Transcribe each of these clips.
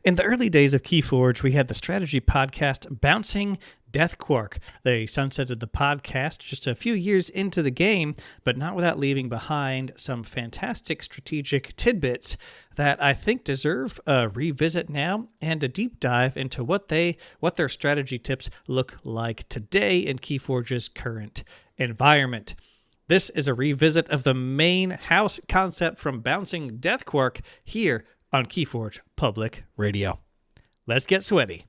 In the early days of KeyForge, we had the strategy podcast Bouncing Deathquark. They sunsetted the podcast just a few years into the game, but not without leaving behind some fantastic strategic tidbits that I think deserve a revisit now and a deep dive into what their strategy tips look like today in KeyForge's current environment. This is a revisit of the main house concept from Bouncing Deathquark here on KeyForge Public Radio. Let's get sweaty.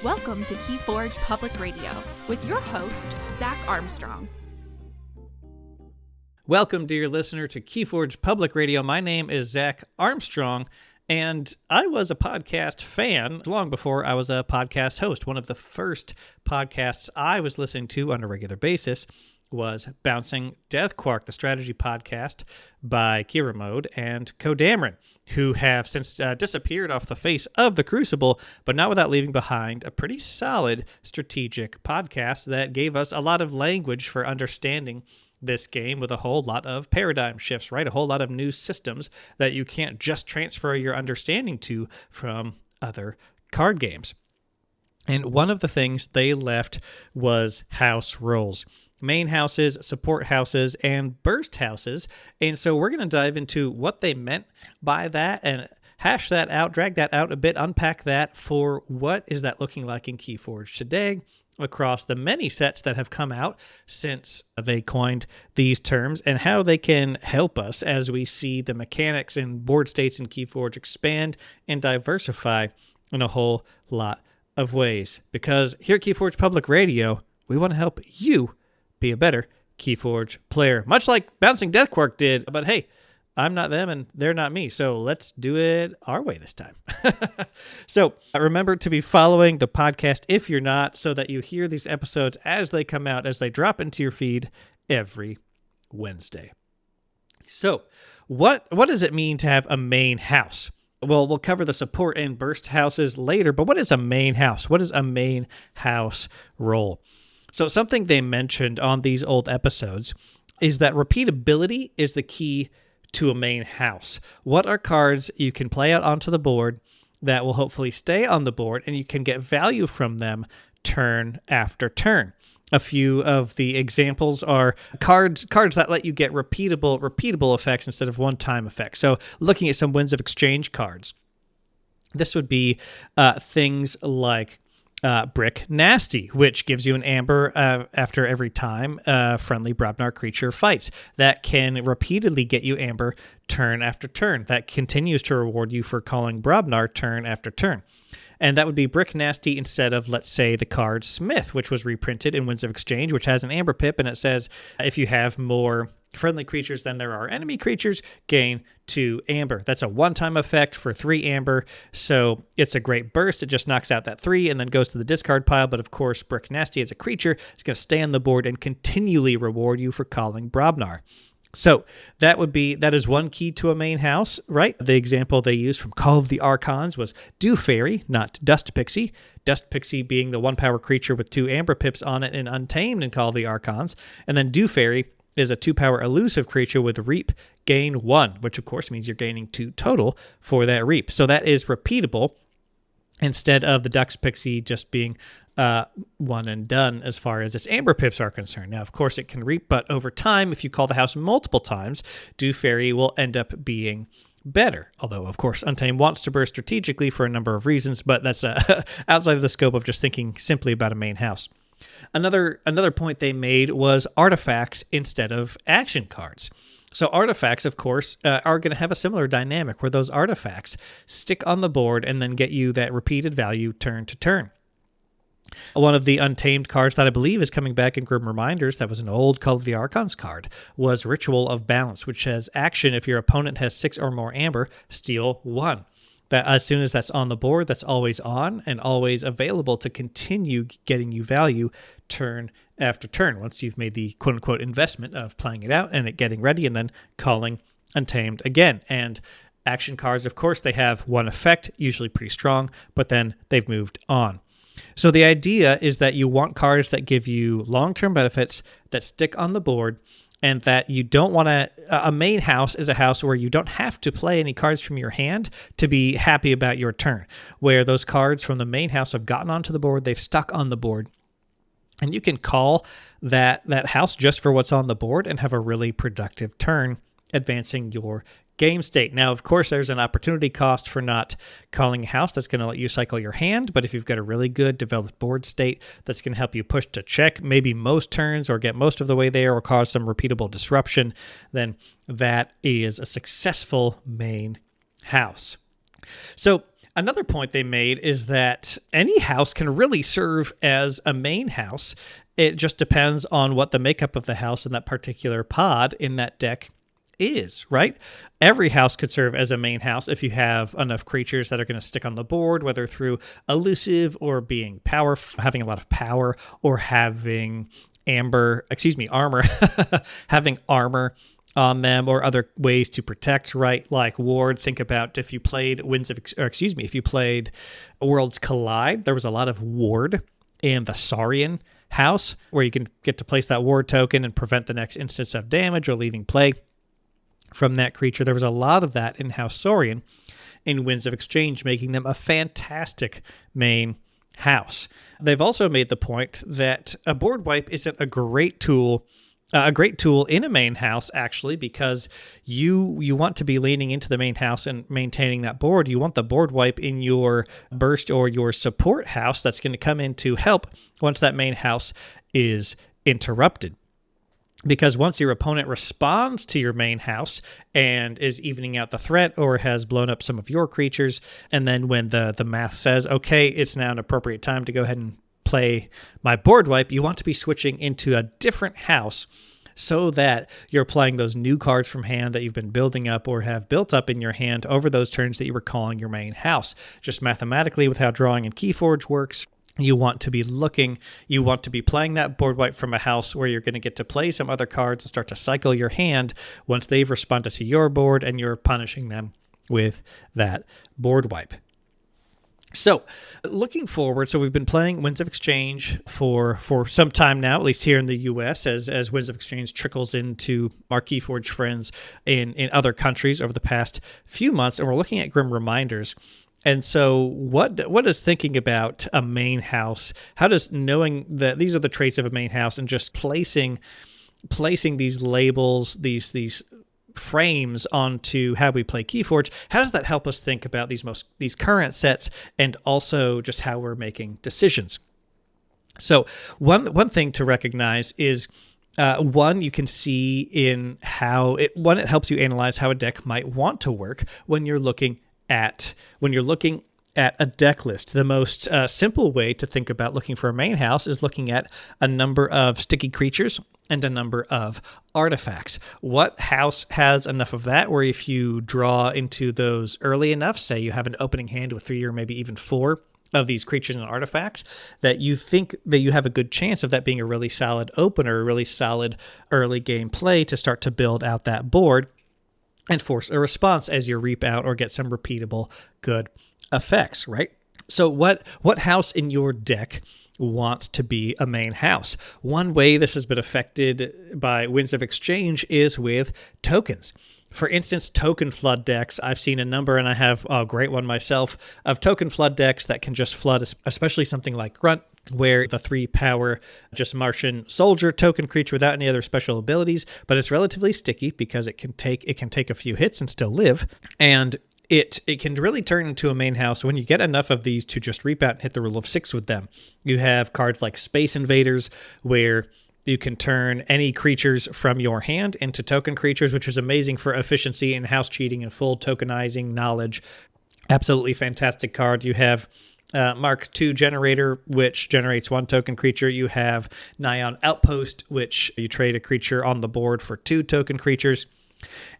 Welcome to KeyForge Public Radio with your host, Zach Armstrong. Welcome, dear listener, to KeyForge Public Radio. My name is Zach Armstrong, and I was a podcast fan long before I was a podcast host. One of the first podcasts I was listening to on a regular basis was Bouncing Deathquark, the strategy podcast by Kira Mode and Kodamarin, who have since disappeared off the face of the Crucible, but not without leaving behind a pretty solid strategic podcast that gave us a lot of language for understanding this game with a whole lot of paradigm shifts, right? A whole lot of new systems that you can't just transfer your understanding to from other card games. And one of the things they left was house roles. Main houses, support houses, and burst houses. And so we're going to dive into what they meant by that and hash that out, drag that out a bit, unpack that for what is that looking like in KeyForge today across the many sets that have come out since they coined these terms, and how they can help us as we see the mechanics and board states in KeyForge expand and diversify in a whole lot of ways. Because here at KeyForge Public Radio, we want to help you be a better KeyForge player, much like Bouncing Deathquark did. But hey, I'm not them and they're not me, so let's do it our way this time. So remember to be following the podcast if you're not, so that you hear these episodes as they come out, as they drop into your feed every Wednesday. So what does it mean to have a main house? Well, we'll cover the support and burst houses later, but what is a main house? What is a main house role? So something they mentioned on these old episodes is that repeatability is the key to a main house. What are cards you can play out onto the board that will hopefully stay on the board, and you can get value from them turn after turn? A few of the examples are cards that let you get repeatable effects instead of one-time effects. So looking at some Winds of Exchange cards, this would be things like Brick Nasty, which gives you an amber after every time a friendly Brobnar creature fights. That can repeatedly get you amber turn after turn. That continues to reward you for calling Brobnar turn after turn. And that would be Brick Nasty instead of, let's say, the card Smith, which was reprinted in Winds of Exchange, which has an amber pip, and it says if you have more friendly creatures than there are enemy creatures, gain 2 amber. That's a one-time effect for 3 amber, so it's a great burst. It just knocks out that 3 and then goes to the discard pile, but of course, Brick Nasty as a creature is going to stay on the board and continually reward you for calling Brobnar. So that is one key to a main house, right? The example they used from Call of the Archons was Do Fairy, not Dust Pixie. Dust Pixie being the 1-power creature with 2 amber pips on it and Untamed in Call of the Archons, and then Do Fairy is a 2-power elusive creature with Reap, gain 1, which of course means you're gaining 2 total for that Reap. So that is repeatable instead of the Dux Pixie just being one and done as far as its amber pips are concerned. Now, of course, it can Reap, but over time, if you call the house multiple times, Do Fairy will end up being better. Although, of course, Untamed wants to burst strategically for a number of reasons, but that's outside of the scope of just thinking simply about a main house. Another point they made was artifacts instead of action cards. So artifacts, of course, are going to have a similar dynamic where those artifacts stick on the board and then get you that repeated value turn to turn. One of the Untamed cards that I believe is coming back in Grim Reminders, that was an old Call of the Archons card, was Ritual of Balance, which has action if your opponent has 6 or more amber, steal 1. That as soon as that's on the board, that's always on and always available to continue getting you value turn after turn once you've made the quote-unquote investment of playing it out and it getting ready and then calling Untamed again. And action cards, of course, they have one effect, usually pretty strong, but then they've moved on. So the idea is that you want cards that give you long-term benefits that stick on the board, and that you don't want to... A main house is a house where you don't have to play any cards from your hand to be happy about your turn, where those cards from the main house have gotten onto the board, they've stuck on the board, and you can call that house just for what's on the board and have a really productive turn advancing your game state. Now, of course, there's an opportunity cost for not calling a house that's going to let you cycle your hand, but if you've got a really good developed board state that's going to help you push to check maybe most turns or get most of the way there or cause some repeatable disruption, then that is a successful main house. So another point they made is that any house can really serve as a main house. It just depends on what the makeup of the house in that particular pod in that deck is, right? Every house could serve as a main house if you have enough creatures that are going to stick on the board, whether through elusive or being having a lot of power, or having armor, having armor on them, or other ways to protect, right? Like ward. Think about if you played if you played Worlds Collide, there was a lot of ward in the Saurian house, where you can get to place that ward token and prevent the next instance of damage or leaving play from that creature. There was a lot of that in House Saurian in Winds of Exchange, making them a fantastic main house. They've also made the point that a board wipe isn't a great tool in a main house, actually, because you want to be leaning into the main house and maintaining that board. You want the board wipe in your burst or your support house that's going to come in to help once that main house is interrupted. Because once your opponent responds to your main house and is evening out the threat or has blown up some of your creatures, and then when the math says, okay, it's now an appropriate time to go ahead and play my board wipe, you want to be switching into a different house so that you're playing those new cards from hand that you've been building up or have built up in your hand over those turns that you were calling your main house. Just mathematically, with how drawing in KeyForge works, you want to be playing that board wipe from a house where you're going to get to play some other cards and start to cycle your hand once they've responded to your board, and you're punishing them with that board wipe. So looking forward, so we've been playing Winds of Exchange for some time now, at least here in the U.S., as Winds of Exchange trickles into our KeyForge friends in other countries over the past few months, and we're looking at Grim Reminders. And so what is thinking about a main house? How does knowing that these are the traits of a main house and just placing these labels, these frames onto how we play KeyForge, how does that help us think about these current sets and also just how we're making decisions? So one thing to recognize is you can see in how it helps you analyze how a deck might want to work when you're looking at a deck list. The most simple way to think about looking for a main house is looking at a number of sticky creatures and a number of artifacts. What house has enough of that, where if you draw into those early enough, say you have an opening hand with 3 or maybe even 4 of these creatures and artifacts, that you think that you have a good chance of that being a really solid opener, a really solid early game play to start to build out that board and force a response as you reap out or get some repeatable good effects, right? So what house in your deck wants to be a main house? One way this has been affected by Winds of Exchange is with tokens. For instance, token flood decks. I've seen a number, and I have a great one myself, of token flood decks that can just flood, especially something like Grunt, where the 3-power just Martian soldier token creature without any other special abilities, but it's relatively sticky because it can take a few hits and still live, and it can really turn into a main house when you get enough of these to just reap out and hit the rule of 6 with them. You have cards like Space Invaders, where you can turn any creatures from your hand into token creatures, which is amazing for efficiency and house cheating and full tokenizing knowledge. Absolutely fantastic card. You have Mark II Generator, which generates 1 token creature. You have Nyan Outpost, which you trade a creature on the board for 2 token creatures.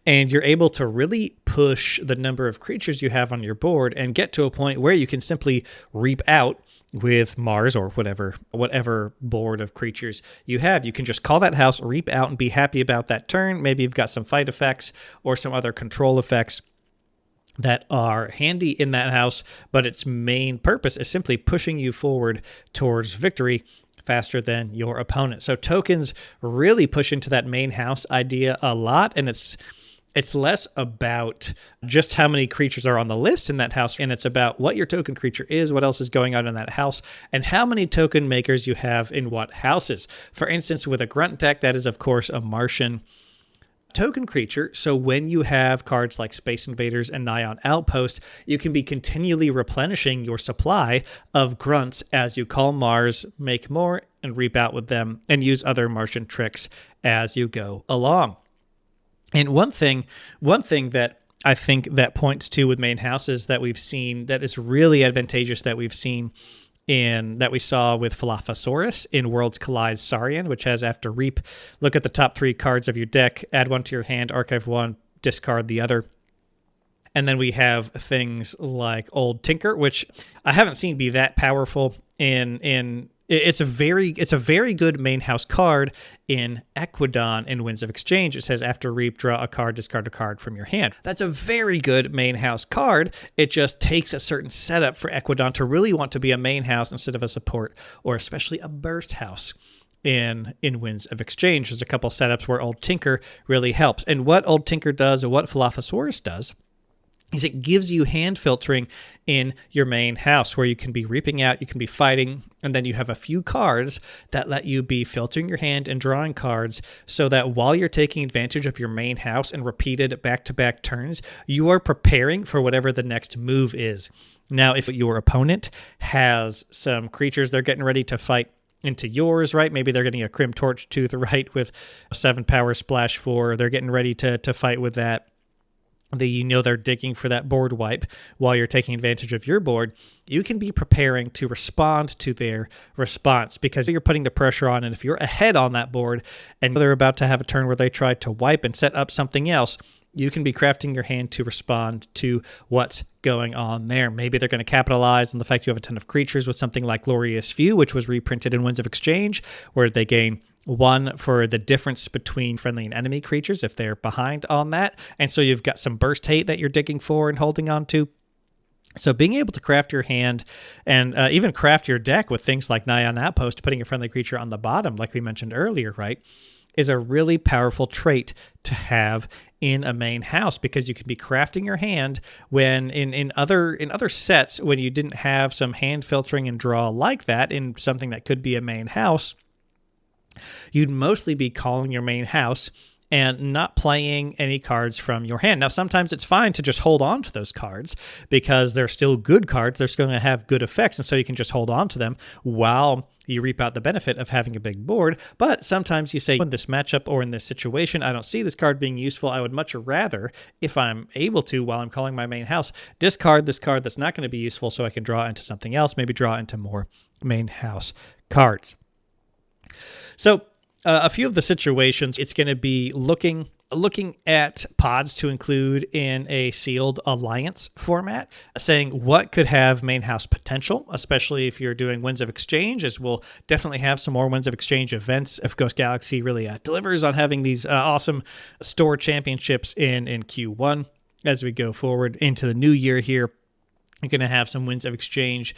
And you're able to really push the number of creatures you have on your board and get to a point where you can simply reap out with Mars or whatever board of creatures you have. You can just call that house, reap out, and be happy about that turn. Maybe you've got some fight effects or some other control effects that are handy in that house, but its main purpose is simply pushing you forward towards victory faster than your opponent. So tokens really push into that main house idea a lot, and it's less about just how many creatures are on the list in that house, and it's about what your token creature is, what else is going on in that house, and how many token makers you have in what houses. For instance, with a grunt deck, that is, of course, a Martian token creature. So when you have cards like Space Invaders and Nigh Outpost, you can be continually replenishing your supply of grunts as you call Mars, make more, and reap out with them, and use other Martian tricks as you go along. And one thing that I think that points to with main houses that we've seen that is really advantageous that we've seen that we saw with Falaphosaurus in Worlds Collide Saurian, which has after Reap, look at the top 3 cards of your deck, add one to your hand, archive one, discard the other. And then we have things like Old Tinker, which I haven't seen be that powerful it's a very good main house card in Equidon in Winds of Exchange. It says after Reap, draw a card, discard a card from your hand. That's a very good main house card. It just takes a certain setup for Equidon to really want to be a main house instead of a support or especially a burst house. In Winds of Exchange, there's a couple setups where Old Tinker really helps. And what Old Tinker does, or what Falaphosaurus does, is it gives you hand filtering in your main house where you can be reaping out, you can be fighting, and then you have a few cards that let you be filtering your hand and drawing cards so that while you're taking advantage of your main house and repeated back-to-back turns, you are preparing for whatever the next move is. Now, if your opponent has some creatures they're getting ready to fight into yours, right? Maybe they're getting a Crim Torch Tooth, right, with 7 power splash 4. They're getting ready to fight with that. They're digging for that board wipe while you're taking advantage of your board. You can be preparing to respond to their response because you're putting the pressure on. And if you're ahead on that board and they're about to have a turn where they try to wipe and set up something else, you can be crafting your hand to respond to what's going on there. Maybe they're going to capitalize on the fact you have a ton of creatures with something like Glorious View, which was reprinted in Winds of Exchange, where they gain 1 for the difference between friendly and enemy creatures if they're behind on that. And so you've got some burst hate that you're digging for and holding on to. So being able to craft your hand and even craft your deck with things like Nigh Outpost, putting a friendly creature on the bottom, like we mentioned earlier, right, is a really powerful trait to have in a main house because you can be crafting your hand when in other sets when you didn't have some hand filtering and draw like that in something that could be a main house, you'd mostly be calling your main house and not playing any cards from your hand. Now, sometimes it's fine to just hold on to those cards because they're still good cards. They're still going to have good effects, and so you can just hold on to them while you reap out the benefit of having a big board. But sometimes you say, in this matchup or in this situation, I don't see this card being useful. I would much rather, if I'm able to, while I'm calling my main house, discard this card that's not going to be useful so I can draw into something else, maybe draw into more main house cards. So a few of the situations, it's going to be looking at pods to include in a sealed alliance format, saying what could have main house potential, especially if you're doing Winds of Exchange, as we'll definitely have some more Winds of Exchange events if Ghost Galaxy really delivers on having these awesome store championships in Q1 as we go forward into the new year here. You're going to have some Winds of Exchange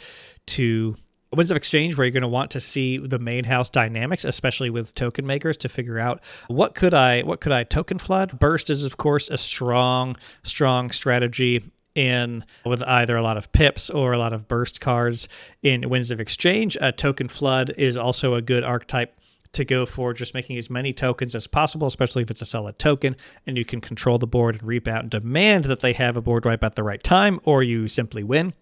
where you're going to want to see the main house dynamics, especially with token makers, to figure out what could I token flood. Burst is, of course, a strong strategy with either a lot of pips or a lot of burst cards in Winds of Exchange. Token flood is also a good archetype to go for, just making as many tokens as possible, especially if it's a solid token, and you can control the board and reap out and demand that they have a board wipe at the right time, or you simply win.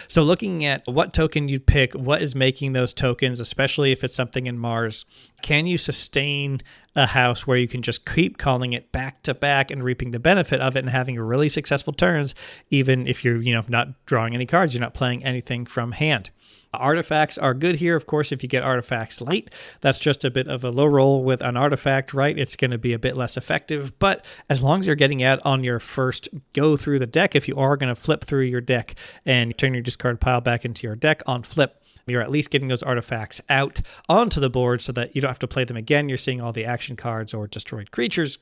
So looking at what token you'd pick, what is making those tokens, especially if it's something in Mars, can you sustain a house where you can just keep calling it back to back and reaping the benefit of it and having really successful turns, even if you're not drawing any cards, you're not playing anything from hand. Artifacts are good here. Of course, if you get artifacts late, that's just a bit of a low roll with an artifact, right? It's going to be a bit less effective, but as long as you're getting out on your first go through the deck, if you are going to flip through your deck and turn your discard pile back into your deck on flip, you're at least getting those artifacts out onto the board so that you don't have to play them again. You're seeing all the action cards or destroyed creatures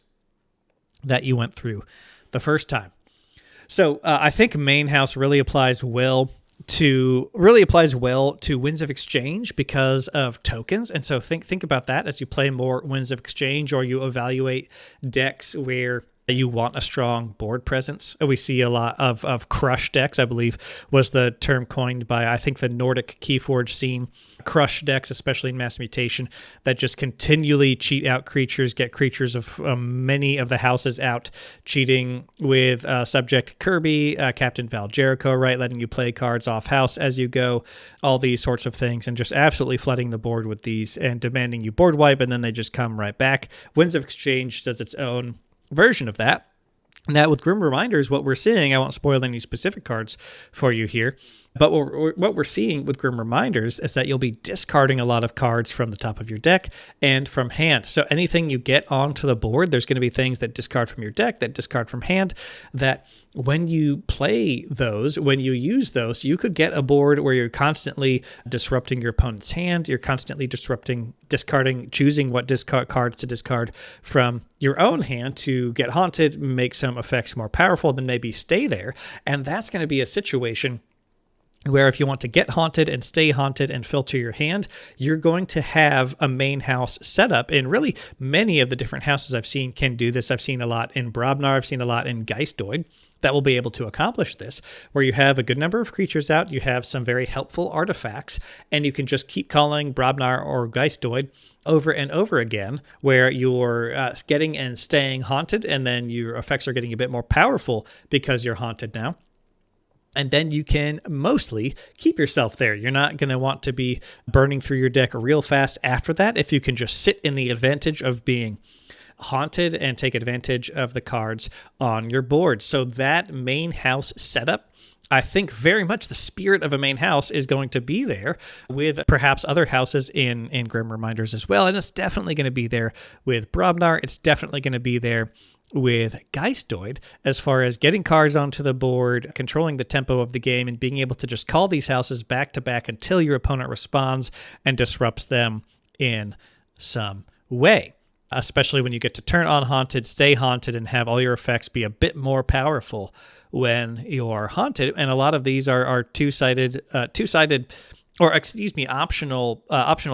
that you went through the first time. So I think main house really applies well to Winds of Exchange because of tokens. And so think about that as you play more Winds of Exchange, or you evaluate decks where you want a strong board presence. We see a lot of crush decks, I believe was the term coined by, I think, the Nordic KeyForge scene. Crush decks, especially in Mass Mutation, that just continually cheat out creatures, get creatures of many of the houses out, cheating with Subject Kirby, Captain Val Jericho, right? Letting you play cards off house as you go, all these sorts of things, and just absolutely flooding the board with these and demanding you board wipe, and then they just come right back. Winds of Exchange does its own version of that. Now, with Grim Reminders, what we're seeing, I won't spoil any specific cards for you here, but what we're seeing with Grim Reminders is that you'll be discarding a lot of cards from the top of your deck and from hand. So anything you get onto the board, there's going to be things that discard from your deck, that discard from hand, that when you play those, when you use those, you could get a board where you're constantly disrupting your opponent's hand, you're constantly discarding, choosing what cards to discard from your own hand to get haunted, make some effects more powerful, then maybe stay there. And that's going to be a situation where if you want to get haunted and stay haunted and filter your hand, you're going to have a main house setup. And really, many of the different houses I've seen can do this. I've seen a lot in Brobnar. I've seen a lot in Geistoid that will be able to accomplish this, where you have a good number of creatures out, you have some very helpful artifacts, and you can just keep calling Brobnar or Geistoid over and over again, where you're getting and staying haunted, and then your effects are getting a bit more powerful because you're haunted now. And then you can mostly keep yourself there. You're not going to want to be burning through your deck real fast after that if you can just sit in the advantage of being haunted and take advantage of the cards on your board. So that main house setup, I think very much the spirit of a main house is going to be there, with perhaps other houses in Grim Reminders as well. And it's definitely going to be there with Brobnar. It's definitely going to be there with Geistoid, as far as getting cards onto the board, controlling the tempo of the game, and being able to just call these houses back to back until your opponent responds and disrupts them in some way. Especially when you get to turn on haunted, stay haunted, and have all your effects be a bit more powerful when you're haunted. And a lot of these are optional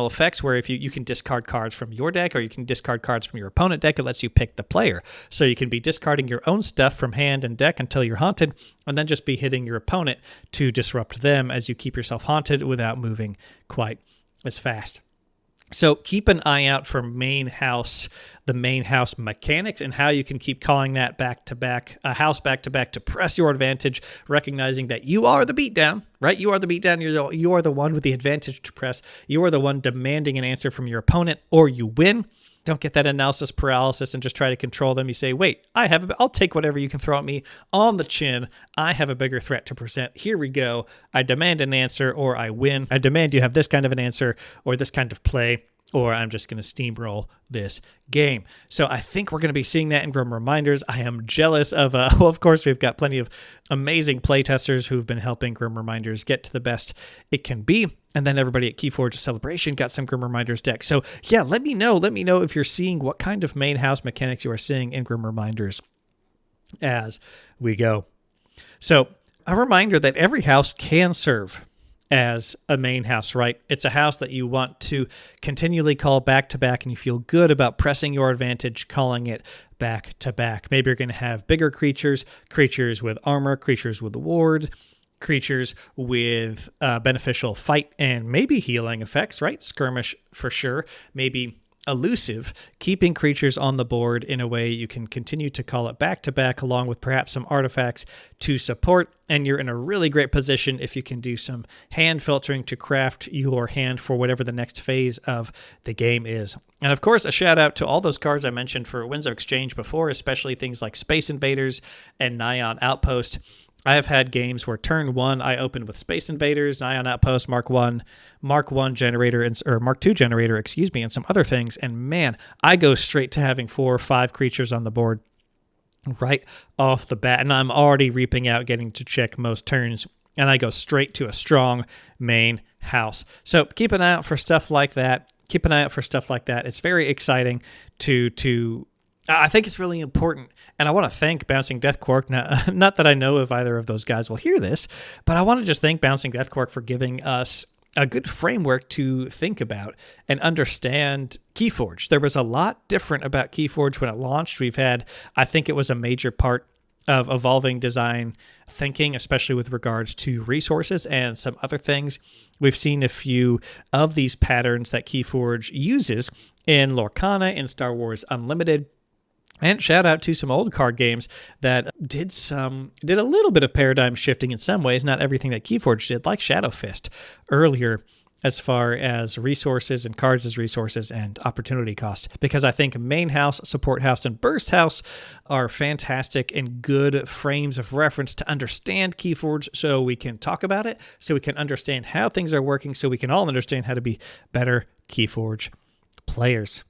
effects, where if you can discard cards from your deck, or you can discard cards from your opponent deck. It lets you pick the player. So you can be discarding your own stuff from hand and deck until you're haunted, and then just be hitting your opponent to disrupt them as you keep yourself haunted without moving quite as fast. So keep an eye out for the main house mechanics, and how you can keep calling that back to back to press your advantage, recognizing that you are the beatdown, right? You are the beatdown. You are the one with the advantage to press. You are the one demanding an answer from your opponent, or you win. Don't get that analysis paralysis and just try to control them. You say, wait, I'll take whatever you can throw at me on the chin. I have a bigger threat to present. Here we go. I demand an answer, or I win. I demand you have this kind of an answer or this kind of play, or I'm just going to steamroll this game. So I think we're going to be seeing that in Grim Reminders. I am jealous of, of course, we've got plenty of amazing playtesters who've been helping Grim Reminders get to the best it can be. And then everybody at KeyForge Celebration got some Grim Reminders decks. So yeah, let me know if you're seeing what kind of main house mechanics you are seeing in Grim Reminders as we go. So a reminder that every house can serve as a main house, right? It's a house that you want to continually call back to back, and you feel good about pressing your advantage, calling it back to back. Maybe you're going to have bigger creatures with armor, creatures with ward, creatures with beneficial fight and maybe healing effects, right? Skirmish for sure. Maybe elusive, keeping creatures on the board in a way you can continue to call it back to back, along with perhaps some artifacts to support. And you're in a really great position if you can do some hand filtering to craft your hand for whatever the next phase of the game is. And of course, a shout out to all those cards I mentioned for Winds of Exchange before, especially things like Space Invaders and Nyan Outpost. I have had games where turn one, I opened with Space Invaders, Nyan Outpost, Mark 1 generator, or Mark 2 generator, and some other things. And man, I go straight to having 4 or 5 creatures on the board right off the bat. And I'm already reaping out getting to check most turns. And I go straight to a strong main house. So keep an eye out for stuff like that. It's very exciting to I think it's really important, and I want to thank Bouncing Deathquark. Not that I know if either of those guys will hear this, but I want to just thank Bouncing Deathquark for giving us a good framework to think about and understand KeyForge. There was a lot different about KeyForge when it launched. I think it was a major part of evolving design thinking, especially with regards to resources and some other things. We've seen a few of these patterns that KeyForge uses in Lorcana, in Star Wars Unlimited. And shout out to some old card games that did a little bit of paradigm shifting in some ways, not everything that KeyForge did, like Shadow Fist earlier, as far as resources and cards as resources and opportunity costs. Because I think Main House, Support House, and Burst House are fantastic and good frames of reference to understand KeyForge, so we can talk about it, so we can understand how things are working, so we can all understand how to be better KeyForge players.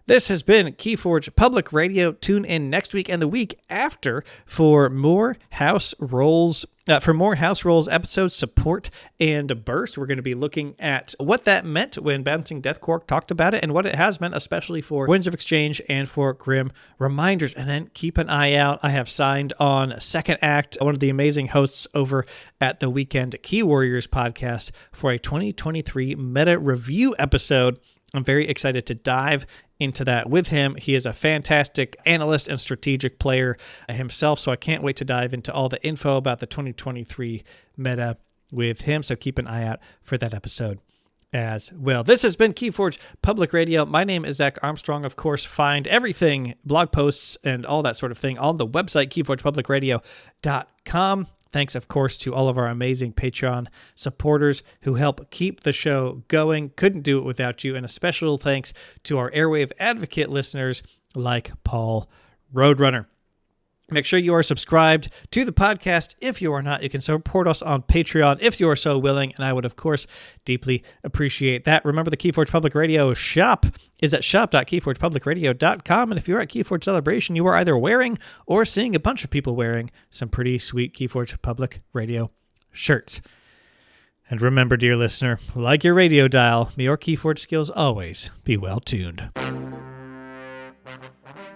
This has been KeyForge Public Radio. Tune in next week and the week after for more House Rolls. For more House Rolls episodes, Support and Burst. We're going to be looking at what that meant when Bouncing Deathquark talked about it and what it has meant, especially for Winds of Exchange and for Grim Reminders. And then keep an eye out. I have signed on Second Act, one of the amazing hosts over at the Weekend Key Warriors podcast, for a 2023 meta review episode. I'm very excited to dive into that with him. He is a fantastic analyst and strategic player himself, so I can't wait to dive into all the info about the 2023 meta with him, so keep an eye out for that episode as well. This has been KeyForge Public Radio. My name is Zach Armstrong. Of course, find everything, blog posts and all that sort of thing on the website, KeyForgePublicRadio.com. Thanks, of course, to all of our amazing Patreon supporters who help keep the show going. Couldn't do it without you. And a special thanks to our Airwave Advocate listeners like Paul Roadrunner. Make sure you are subscribed to the podcast. If you are not, you can support us on Patreon if you are so willing, and I would, of course, deeply appreciate that. Remember, the KeyForge Public Radio shop is at shop.keyforgepublicradio.com, and if you're at KeyForge Celebration, you are either wearing or seeing a bunch of people wearing some pretty sweet KeyForge Public Radio shirts. And remember, dear listener, like your radio dial, may your KeyForge skills always be well tuned.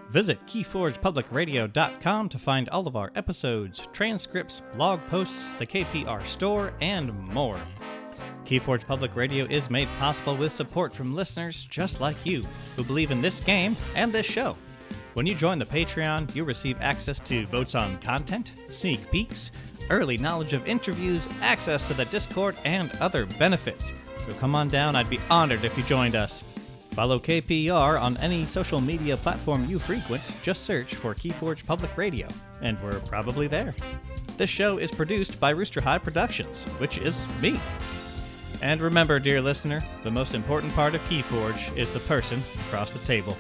Visit KeyForgePublicRadio.com to find all of our episodes, transcripts, blog posts, the KPR store, and more. KeyForge Public Radio is made possible with support from listeners just like you who believe in this game and this show. When you join the Patreon, you receive access to votes on content, sneak peeks, early knowledge of interviews, access to the Discord, and other benefits. So come on down, I'd be honored if you joined us. Follow KPR on any social media platform you frequent. Just search for KeyForge Public Radio, and we're probably there. This show is produced by Rooster High Productions, which is me. And remember, dear listener, the most important part of KeyForge is the person across the table.